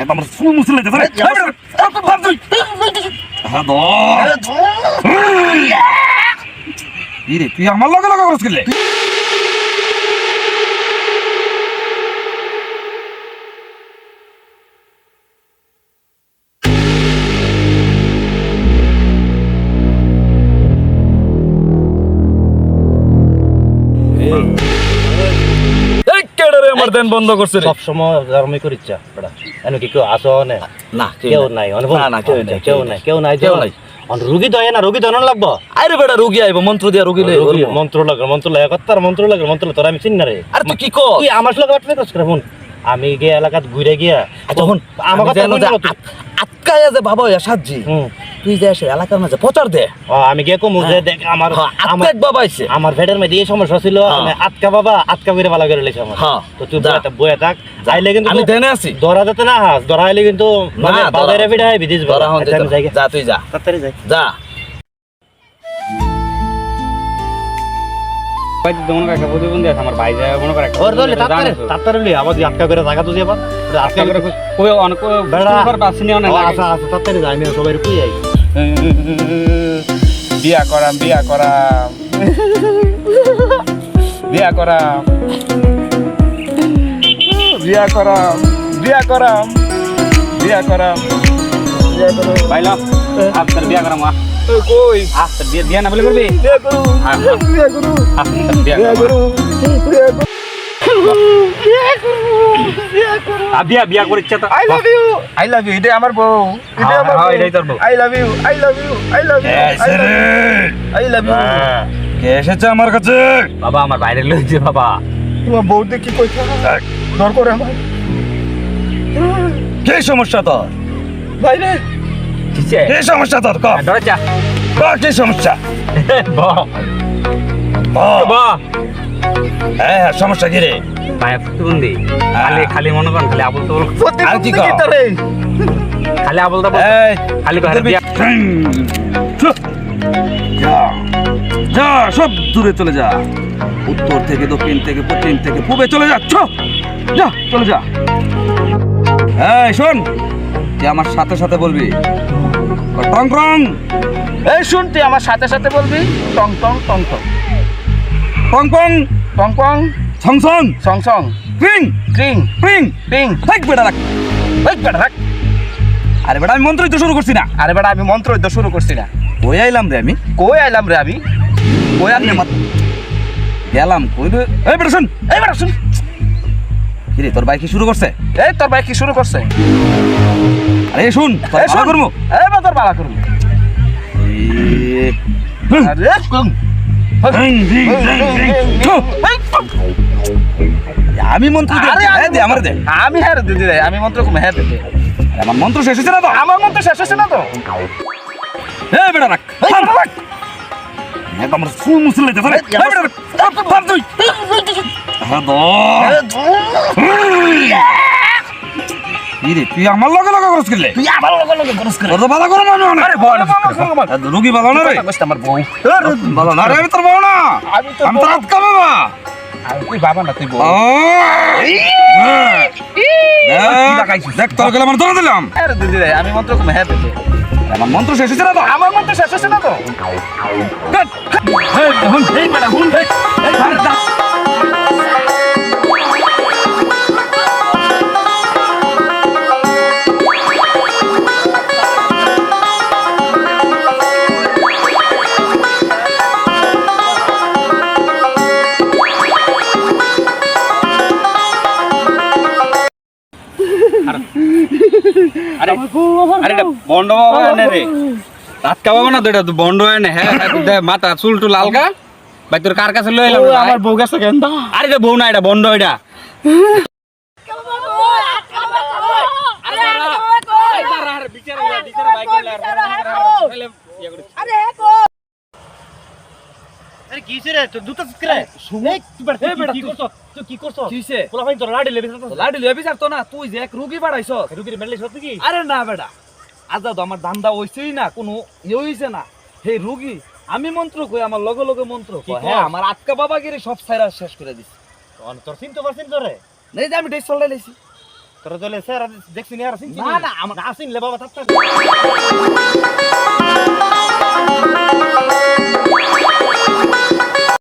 আমার ফুল মুসলে দে রে ইরে তুই আমার লগে লগে করছ কিলে দেন বন্ধ করছে সব সময় আমি করিচ্ছা বড়া এনে কি কেউ আসো না না কেউ নাই না কেউ নাই রোগী দয় না রোগী দয়ন লাগবো আরে বেটা রোগী আইবো মন্ত্র দিয়া রোগী লই মন্ত্র লাগে কত্তার মন্ত্র লাগে তোর আমি চিন না রে আরে তুই কি কর তুই আমার লগে বাটলে কস করে ফোন আমি গিয়ে এলাকাত ঘুরে গিয়া তখন আমার কথা আটকায়া যে বাবা সাজি তুই যে এসে এলাকার মাঝে প্রচার দে আমি গিয়ে কমু যে দেখ আমার আটকাক বাবা আইছে আমার ভেটের মধ্যে এই সমস্যা ছিল আমি আটকা বাবা আটকা করে ভালো করে লেছে আমার তো তুই বইয়া থাক যাইলে কিন্তু আমি দেনে আছি ধরা যেতে না হাস ধরা আইলে কিন্তু মানে বাজারে ভিড়াই বিদিস ধরা হন যা তুই যা তাড়াতাড়ি যাই যা ভাই দমন কাকা প্রতিবন্ধী আছে আমার ভাই যায় মনে করে ওর দলে তাড়াতাড়ি আবার আটকা করে জায়গা তো যাবা আজকে করে কই অনেক বেড়া পাচ্ছি না অনেক আচ্ছা তাড়াতাড়ি যাই আমি সবাই কই যাই বিয়া করাম বিয়া করাম বিয়া করাম বিয়া করাম বিয়া করাম বিয়া করাম ভাইলা আপনার বিয়া করাম কই আপনার বিয়া না বলে করবি বিয়া করু বিয়া করু আপনার বিয়া করু বিয়া বিয়া করিচ্ছে তো আই লাভ ইউ এটা আমার বউ এটা আমার বউ এটাই তোর বউ I love you I love you I love you I love you কে এসেছে আমার কাছে বাবা আমার বাইরে লইছে বাবা তোমার বউ দেখি কইছা ডর করে আমার কি সমস্যা তোর বাইরে কিছে কি সমস্যা তোর ক ডরে যা কি সমস্যা বাবা হ্যাঁ সমস্যা কি রে ভাই প্রতিবন্ধী খালি মনে করেন খালি আবল তো আর কি কর খালি আবল তো খালি যা যা সব দূরে চলে যা উত্তর থেকে দক্ষিণ থেকে পশ্চিম থেকে পূবে চলে যা যা চলে যা এই শোন তুই আমার সাথে সাথে বলবি টং টং এই শুন তুই আমার সাথে সাথে বলবি টং টং টং টং টং টং টং টং সং সং সং সং ক্রিং ক্রিং প্রিং পিং থাক বেটা রাখ এই বেটা রাখ আরে বেটা আমি মন্ত্রই তো শুরু করছি না আরে বেটা আমি মন্ত্র তো শুরু করছি না কই আইলাম রে আমি কই আইলাম রে আমি কই আনলে গেলাম কই রে এই বেটা শুন এই বেটা শুন কি রে তোর ভাই কি শুরু করছে এই তোর ভাই কি শুরু করছে আরে শুন তোর ভালো করমু এই বা তোর বালা করমু আরে কোন আমি মন্ত্র দে আমার দে আমি হ্যাঁ দিদি রে আমি মন্ত্র কম হ্যাঁ দিদি আমার মন্ত্র শেষ হচ্ছে না তো আমার মন্ত্র শেষ হচ্ছে না তো এই বেটা রাখ আমার ফুল মুসলে দে রে এই বেটা রাখ ভাব তুই ইরে তুই আমার লগে লগে করছ কিলে তুই আমার লগে লগে করছ করে তোর বালা করম আমি আরে বল রোগী বালা না রে আমার বউ বালা না রে আমি তোর বউ না আমি তো আমি তোর আটকা বাবা তুই বাবা না তুই বউ দেখ তোর গেলে আমার ধরে দিলাম আরে দিদি রে আমি মন্ত্র কম হ্যাঁ দিদি আমার মন্ত্র শেষ হচ্ছে না তো আমার মন্ত্র শেষ হচ্ছে না তো এই বেটা হুন আরে বন্ড বাবা এনে রে আটকা বাবা না তো এটা তো বন্ড এনে হ্যাঁ মাথা চুল টুল আলগা ভাই তোর কার কাছে লই এলাম আমার বউ কাছে কেন আরে এটা বউ না এটা বন্ড এটা আরে কিছে রে তোর দুটো করে শুনে কি করছ তুই কি করছ কিছে পোলা ভাই তোর লাডি লেবি লাডি লেবি যাস তো না তুই যে এক রোগী বাড়াইছস রুগীর মেলে সত্যি কি আরে না বেটা আজাদ আমার ধান্দা হইছেই না কোনো হইছে না হে রোগী আমি মন্ত্র কই আমার লগে লগে মন্ত্র কই হ্যাঁ আমার আটকা বাবাগিরি সব ছাইরা শেষ করে দিছি তোর চিনতে পারছিস তোরে নেই যে আমি ডেস চলাই লাইছি তোরা চলে স্যার দেখছি নি আর চিনছি না, না, আমার- আসিন লে বাবা তাত্তা